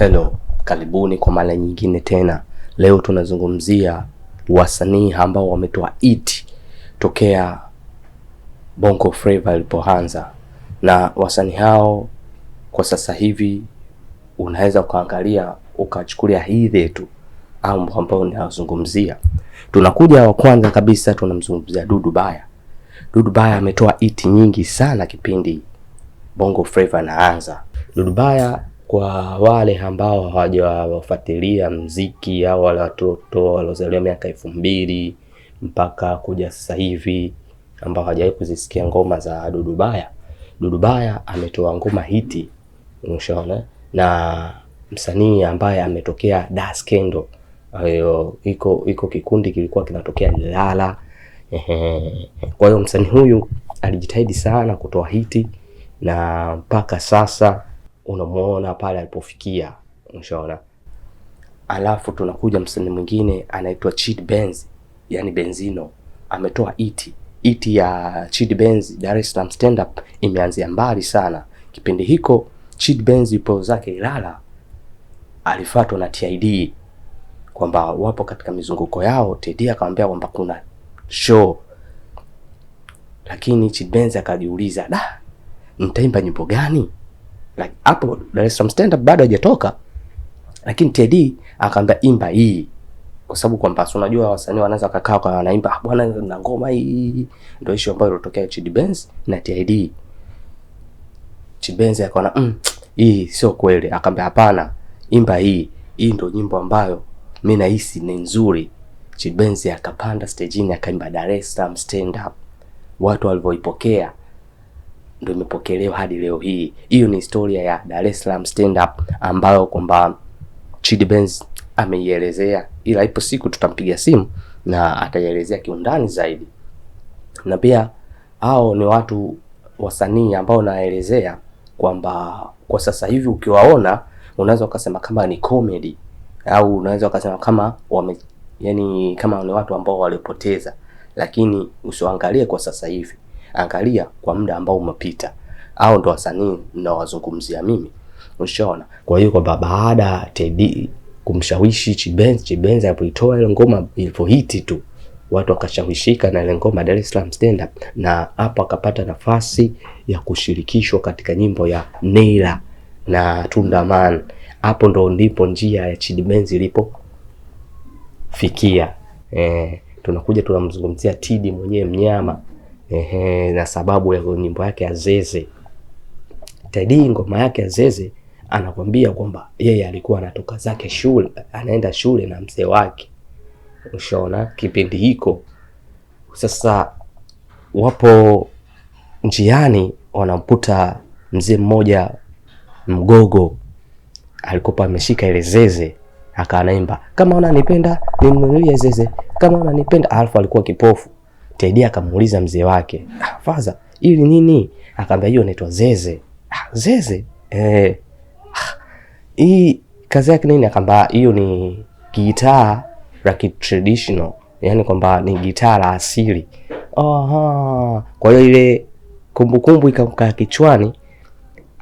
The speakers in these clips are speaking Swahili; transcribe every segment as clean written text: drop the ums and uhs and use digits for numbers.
Hello, karibuni kwa mara nyingine tena. Leo tunazungumzia wasanii ambao wametoa hit tokea Bongo Flava ilipoanza. Na wasanii hao kwa sasa hivi unaweza ukaangalia ukachukulia hivi tu ambao ninazungumzia. Tunakuja wa kwanza kabisa tunamzungumzia Dudu Baya. Dudu Baya ametoa hit nyingi sana kipindi Bongo Flava inaanza. Dudu Baya kwa wale ambao hawajawafuatilia muziki au wale watoto waliozaliwa miaka 2000 mpaka kuja sasa hivi ambao hawajawahi kuzisikia ngoma za Dudu Baya. Dudu Baya ametoa ngoma hiti, unaona, na msanii ambaye ametokea Das Kendo. Iko kikundi kilikuwa kinatokea Lala. Kwa hiyo msanii huyu alijitahidi sana kutoa hiti na mpaka sasa unamuona pale alipofikia, unaona. Alafu tunakuja msanii mwingine anaitwa Chidi Benz, yani Benzino. Ametoa hit ya Chidi Benz Dar es Salaam Stand Up imeanzia mbali sana. Kipindi hiko Chidi Benz yupo zake Ilala, alifuatwa na TID kwamba wapo katika mizunguko yao. TID akamwambia kwamba kuna show, lakini Chidi Benz akajiuliza, nitaimba nyimbo gani? Like hapo Dar es Salaam Stand Up bado hajatoka, lakini TID akaambia imba hii, kwa sababu kwamba unajua wasanii wanaanza kukaa kwa wanaimba bwana na ngoma hii. Ndio issue ambayo ilitokea Chidi Benz na TID. Chidi Benz akaona hii sio kweli, akaambia hapana, imba hii ndio nyimbo ambayo mimi nahisi ni nzuri. Chidi Benz akapanda stage akaimba Dar es Salaam Stand Up. Watu walivyoipokea ndio imepokelewa hadi leo hii. Hiyo ni historia ya Dar es Salaam Stand Up ambayo kwamba Chidi Benz ameielezea, ila ipo siku tutampigia simu na ataielezea kiundani zaidi. Na pia hao ni watu wasanii ambao naelezea kwamba kwa sasa hivi ukiwaona unaweza ukasema kama ni comedy, au unaweza ukasema kama kama ni watu ambao walipoteza, lakini usiangalie kwa sasa hivi, angalia kwa muda ambao umepita. Hao ndo wasanii ninawazungumzia mimi, unaona. Kwa hiyo kwa baada TD kumshawishi Chidi Benz alipoitoa ile ngoma ilipohiti tu, watu wakashawishika na ile ngoma Dar es Salaam Stand Up, na hapo akapata nafasi ya kushirikishwa katika nyimbo ya Neila na Tundaman. Hapo ndo ndipo njia ya Chidi Benz ilipofikia. Tunakuja tunamzungumzia Tidi mwenyewe mnyama, na sababu ya nyimbo yake ya Zeze. Tedi ngoma yake ya Zeze anakwambia kwamba yeye alikuwa anatoka zake shule, anaenda shule na mzee wake, unaona, kipindi hiko. Sasa wapo njiani wanamkuta mzee mmoja mgogo, alikuwa ameshika ile Zeze, akaanaimba kama unanipenda nimnunulie Zeze, kama unanipenda. Alfa alikuwa kipofu. Tedi akamuuliza mzee wake, faza ili nini? Akamwambia hiyo inaitwa Zeze. Zeze? Hii kazi yake nini? Akamwambia hiyo ni gitaa la traditional, yani kwamba ni gitaa la asili. Kwa hiyo ile kumbukumbu ikakaa kichwani.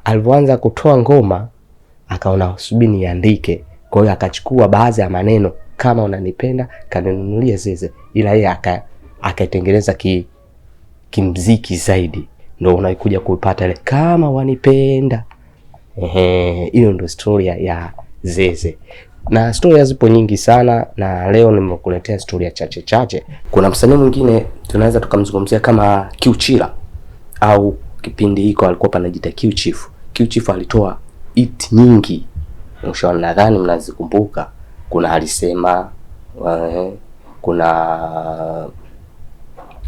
Alipoanza kutoa ngoma akaona subiri niandike. Kwa hiyo akachukua baadhi ya maneno, kama unanipenda kaninunulie Zeze, ila yeye akaitengeneza kimziki zaidi. Ndio unaikuja kuipata ile kama wanipenda. Hiyo ndio storia ya Zeze. Na storia zipo nyingi sana, na leo nimekuletea storia chache. Kuna msanii mwingine tunaweza tukamzungumzia kama Q Chila, au kipindi hiko alikuwa anajiita Q Chief. Q Chief alitoa hit nyingi, mwisho nadhani mnazikumbuka. Kuna alisema, kuna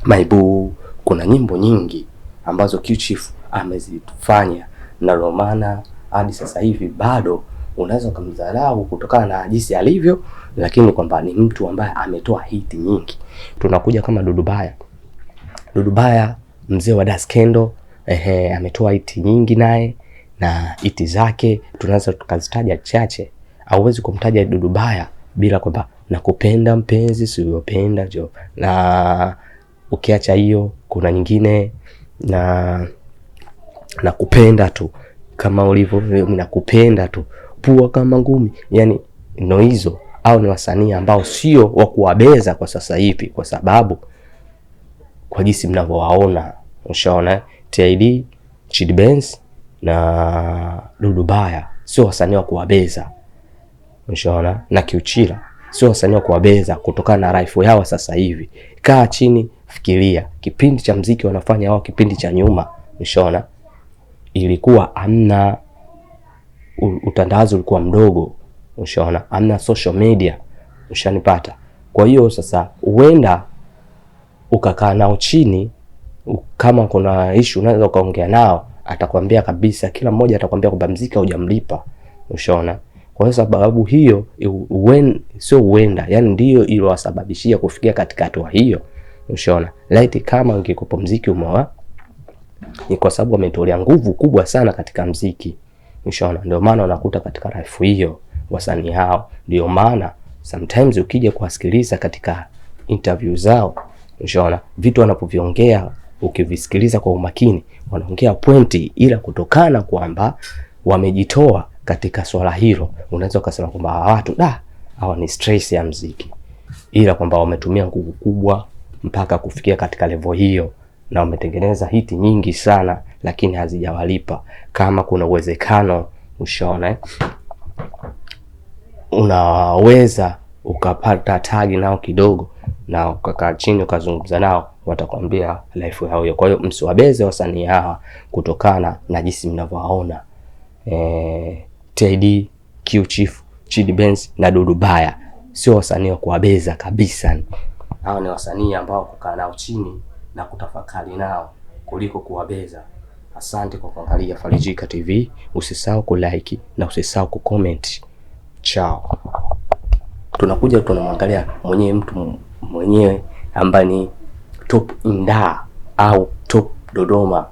Maibu, kuna nyimbo nyingi ambazo Q Chief amezifanya, na romana hadi sasa hivi bado unaweza kumdharau kutokana na jinsi alivyo, lakini kwamba ni mtu ambaye ametoa hiti nyingi. Tunakuja kama Dudu Baya. Dudu Baya mzee wa Das Kendo, ametoa hiti nyingi naye, na hiti zake tunaweza tukazitaja chache. Hauwezi kumtaja Dudu Baya bila kwamba nakupenda mpenzi siyopenda jo. Na ukiacha hiyo kuna nyingine na nakupenda tu kama ulivyo, mimi nakupenda tu. pua kama ngumi, yani ndo hizo. Au ni wasanii ambao sio wa kuwabeza kwa sasa hivi, kwa sababu kwa jinsi mnavyowaona, ushaona TID, Chidi Benz na Dudu Baya sio wasanii wa kuwabeza, ushaona, na Kiuchila sio wasanii wa kuwabeza kutokana na life yao sasa hivi. Kaa chini, fikiria kipindi cha muziki wanafanya wao, kipindi cha nyuma, ushaona, ilikuwa hamna utandawazi, ulikuwa mdogo, ushaona, hamna social media, ushanipata. Kwa hiyo sasa huenda ukakaa nao chini, kama kuna issue unaweza ukaongea nao, atakwambia kabisa, kila mmoja atakwambia kwamba muziki hujamlipa, ushaona. Kwa hiyo sababu hiyo sio huenda, yani ndio ilowasababishia kufikia katika hatua hiyo, ushaona. Light kama ungekupa muziki umewa, ni kwa sababu wametolea nguvu kubwa sana katika muziki, ushaona. Ndio maana unakuta katika life hiyo wasanii hao, ndio maana sometimes ukija kuwasikiliza katika interview zao, ushaona, vitu wanapoviongea ukivisikiliza kwa umakini, wanaongea pointi, ila kutokana kwamba wamejitoa katika swala hilo, unaweza kusema kwamba watu hawa ni stress ya muziki, ila kwamba wametumia nguvu kubwa mpaka kufikia katika level hiyo, na wametengeneza hiti nyingi sana, lakini hazijawalipa. Kama kuna uwezekano, ushaona, unaweza ukapata tagi nao kidogo na ukakaa chini ukazungumza nao, watakwambia life yao hiyo. Kwa hiyo msiwabeze wasanii hawa kutokana na jinsi mnavyowaona. TID, Q Chief, Chidi Benz na Dudu Baya sio wasanii wa kuwabeza kabisa. Hao ni wasanii ambao kukaa nao chini na kutafakari nao kuliko kuwabeza. Asante kwa kuangalia Farijika TV. Usisahau kulike na usisahau kucomment. Ciao. Tunakuja tunamwangalia mtu mwenyewe ambaye ni top Inda au top Dodoma.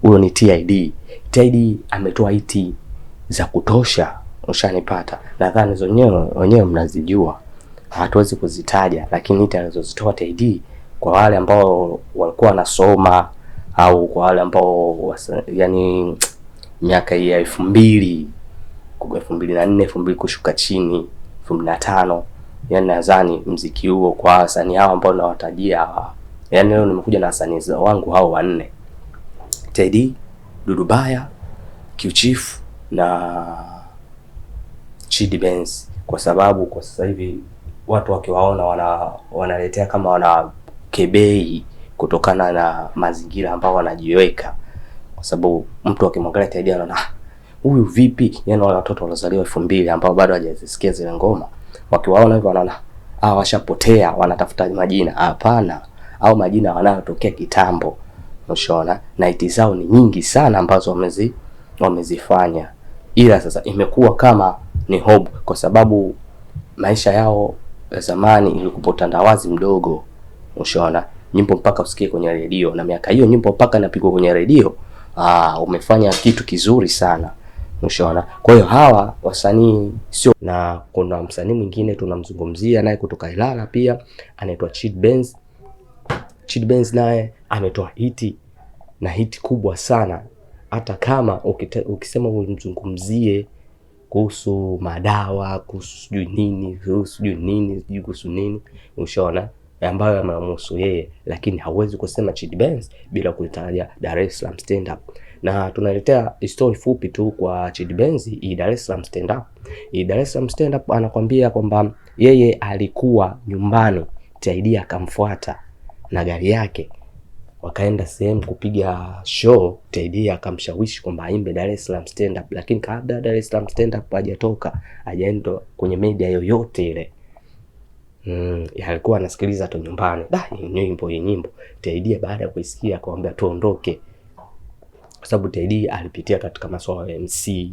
Huyo ni TID. TID ametoa hiti za kutosha, ushanipata. Nadhani wenyewe mnazijua, hatuwezi kuzitaja, lakini hiti alizozitoa TID kwa wale ambao walikuwa wanasoma au kwa wale ambao yani miaka ya 2000 2004 2000 kushuka chini 2005, yani nadhani muziki huo kwa wasanii hao ambao nawatajia, yani leo nimekuja na wasanii wangu hao wanne: TID, Dudu Baya, Q Chief na Chidi Benz, kwa sababu kwa sasa hivi watu wakiwaona wanaletea kama wana kebei kutokana na mazingira ambao wanajiweka, kwa sababu mtu akimwangalia TID anaona huyu vipi, yani wale watoto walizaliwa 2000 ambao bado hawajasikia zile ngoma, wakiwaona hivyo wanaona washapotea, wanatafuta majina. Hapana, au majina wanayotokea kitambo, ushaona, na hiti zao ni nyingi sana ambazo wamezifanya, ila sasa imekuwa kama ni hope, kwa sababu maisha yao zamani ilikuwa utandawazi mdogo, ushaona, nyimbo mpaka usikie kwenye redio, na miaka hiyo nyimbo mpaka napigwa kwenye redio, umefanya kitu kizuri sana, ushaona. Kwa hiyo hawa wasanii sio. Na kuna msanii mwingine tunamzungumzia naye kutoka Ilala pia, anaitwa Chidi Benz. Chidi Benz naye ametoa hiti na hiti kubwa sana, hata kama ukisema umzungumzie kuhusu madawa, kuhusu nini, ushaona, ambayo yanamhusu yeye, lakini hauwezi kusema Chidi Benz bila kuitaja Dar es Salaam Stand Up. Na tunaletea story fupi tu kwa Chidi Benz, hii Dar es Salaam Stand Up. Hii Dar es Salaam Stand Up anakwambia kwamba yeye alikuwa nyumbani, TID akamfuata na gari yake, wakaenda sehemu kupiga show. TID akamshawishi kwamba aimbe Dar es Salaam Stand Up, lakini kabla Dar es Salaam Stand Up hajatoka, hajaenda kwenye media yoyote ile, alikuwa anasikiliza tu nyumbani. Nyimbo TID baada ya kuisikia akamwambia tuondoke, kwa sababu TID alipitia katika masuala ya MC,